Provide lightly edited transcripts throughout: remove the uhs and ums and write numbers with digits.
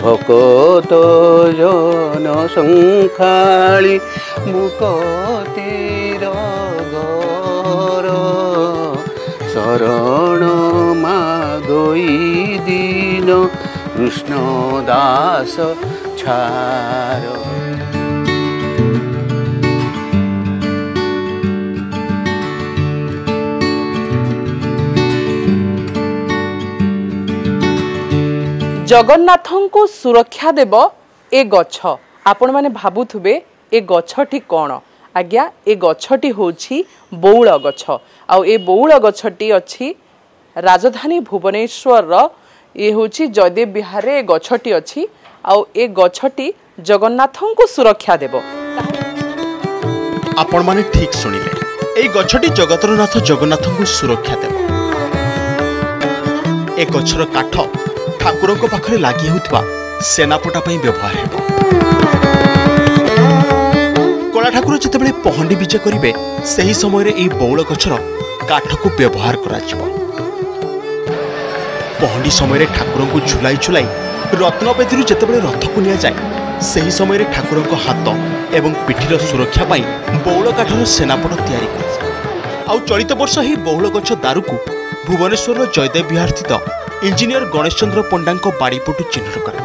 ভকত জন সংখালি মুকতির গর শরণ মাগই দিন কৃষ্ণ দাস ছার। जगन्नाथଙ୍କୁ सुरक्षा देव ए गछ। आपण माने भाबुथुबे ए गछटी कौन? आज्ञा ए गछटी होछि बौल गछ। आ ए बौल गछटी अछि राजधानी भुवनेश्वर ये होछि जयदेव विहार ए गछटी अछि। आ ए गछटी जगन्नाथଙ୍କୁ सुरक्षा देव। आपण माने ठीक सुनिले, ए गछटी जगतरनाथ जगन्नाथଙ୍କୁ सुरक्षा देव। ए गछर काठ ठाकुर पाखे लगी होता सेनापटा व्यवहार हो। कला ठाकुर जिते पहंडी विजय करेंगे से ही समय यह बौल गछर काठ को व्यवहार कर पहंडी समय ठाकुर को झुलाई झुलाई रत्नवेदी जिते रथ को नि जाए से ही समय ठाकुर हाथ एवं पिठीर सुरक्षा बौल काठर सेनापट या चलित वर्ष ही बौल गछ दारू को भुवनेश्वर जयदेव विहार स्थित इंजीनियर गणेश चंद्र पंडा बाड़ीपटू चिन्हित कर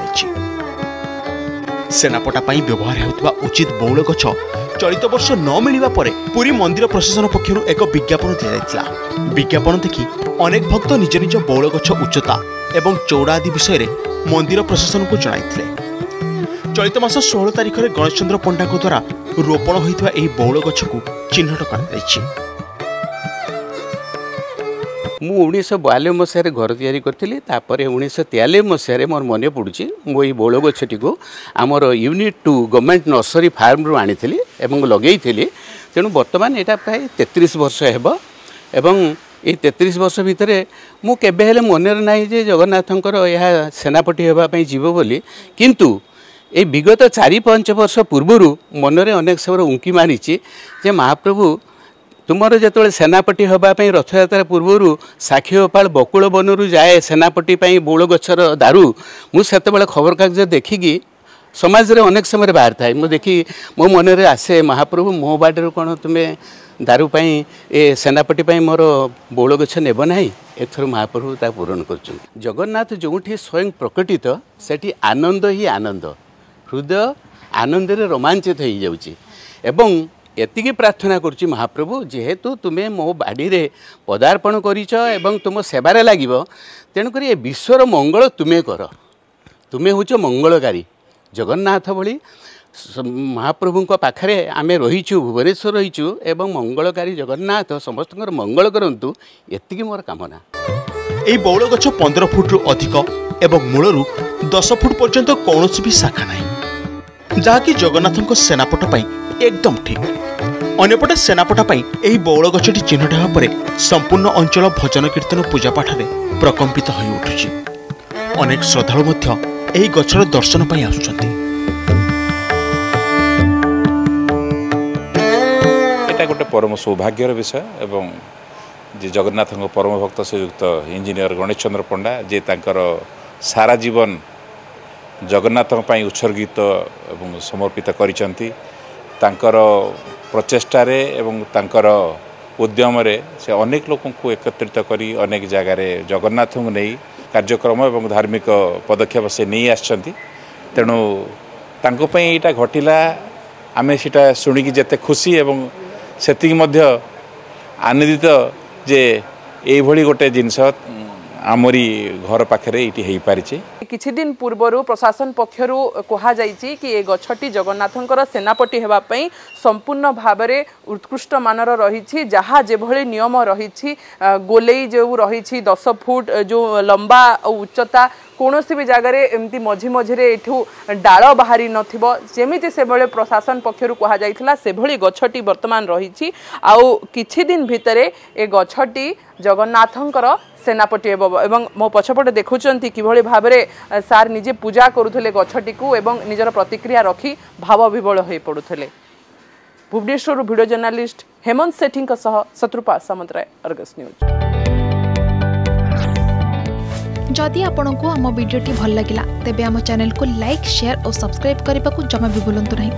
सेनापटा व्यवहार होता उचित बौल गछ चलित वर्ष न मिलवा पर पुरी मंदिर प्रशासन पक्षर एक विज्ञापन दिया। विज्ञापन देखि अनेक भक्त निज निज बौल गछ उच्चता एवं चौड़ा आदि विषय मंदिर प्रशासन को जणाइथिले। चलित मास 16 तारिख में गणेश चंद्र पंडा द्वारा रोपण होता यह बौल गछ को चिन्हित कर मु 1942 मसीह घर तैयारी करी। 1943 मसीह मोर मन पड़ुची मो ये बौल गछटी को आमर यूनिट 2 गवर्नमेंट नर्सरी फार्म रू आनी लगे। तेणु बर्तमान यहाँ प्राय 33 वर्ष एवं ये 33 वर्ष भितर मु केबे मनर ना जे जगन्नाथंकर यह सेनापति होगापी जीव बोली, किंतु ये विगत 4-5 वर्ष पूर्व मनरे अनेक सब उंकी मारी जे महाप्रभु तुमर जो सेनापति होगापी रथयात्रा पूर्व साक्षीगोपाल बकुल बनरू जाए सेनापति बौल गछर दारू मुझे खबर कागज देखिकी समाज रे अनेक समय बाहर थाए मु देखी मो मन में आसे महाप्रभु मो बाड़े कौन तुम्हें दारू ए सेनापति मोर बौल गछ नेब ना। एथर महाप्रभु ता पूरण कर जगन्नाथ जो स्वयं प्रकटित सेठी आनंद ही आनंद हृदय आनंद रे रोमांचित हो जाउची। एवं एतिकी प्रार्थना करुच्ची महाप्रभु जेहेतु तुम्हें मो बाड़ी रे पदार्पण करिछ एवं तुम सेवारे लागिब तेणुक ये विश्वर मंगल तुम्हें कर। तुम्हें होच मंगलकारी जगन्नाथ भली महाप्रभु पाखे आमे रहीचु भुवनेश्वर रहीचु एवं मंगलकारी जगन्नाथ समस्त मंगल करंतु एतिकी मोर कामना। ए बौल गछ 15 फुट रु अधिक एवं मूलरू 10 फुट पर्यंत कौन भी शाखा नहीं जहाँकि जगन्नाथ सेनापट एकदम ठीक। अन्यपटे सेनापटा यही बौल गछटी चिन्हट होगा पर संपूर्ण अंचल भजन कीर्तन पूजापाठ में प्रकंपित हो उठुछि। अनेक श्रद्धालु यही गछर दर्शन पाई आसुछन्ति। एटा गोटे परम सौभाग्यर विषय एवं जे जगन्नाथ परम भक्त श्रीयुक्त इंजीनियर गणेश चंद्र पंडा जे तांकर सारा जीवन जगन्नाथ उत्सर्गित एवं समर्पित करिसंति। तांकर प्रचेष्टारे एवं तांकर उद्यम से अनेक लोक को एकत्रित करी अनेक जगार जगन्नाथ को नहीं कार्यक्रम एवं धार्मिक पदक्षेप से नहीं आछंती। तेणु तांको पई एटा घटिला आमे सेटा सुनिकी जेते खुशी एवं सेतिकी मध्य आनंदित जे एई भली गोटे जिनस आमरी घर पाखे ये हो पारिछि। किछि दिन पूर्व प्रशासन पक्षरु कहा जाइछि कि ए गछटी जगन्नाथंकर सेनापति हेबा पई संपूर्ण भाबरे उत्कृष्ट मानर रहिछि। जहाँ जेभଳି नियम रहिछि गोलेई जो रहिछि 10 फुट जो लंबा उच्चता कौनसी भी जगार एमती मझी मझे एठू डाल बाहरी नथिबो जेमिति से बेले प्रशासन पक्षरु कहा जाइथिला से भली गछटी वर्तमान रहिछि। आउ किछि दिन भितरे ए गछटी जगन्नाथंकर सेनापति एवं मो पछपटे देखुचंती किभଳି भाबरे सार निजे पूजा करुथले गछटी को एवं निजर प्रतिक्रिया रखी भाव विवल होई पडुथले। भुवनेश्वर वीडियो जर्नलिस्ट हेमंत सेठी सह शत्रुपाल सामंतराय, अर्गस न्यूज। जदि आपंक आम भिडी भल लगा तेब आम चैनल को लाइक शेयर और सब्सक्राइब करने को जमा भी भूलु नहीं।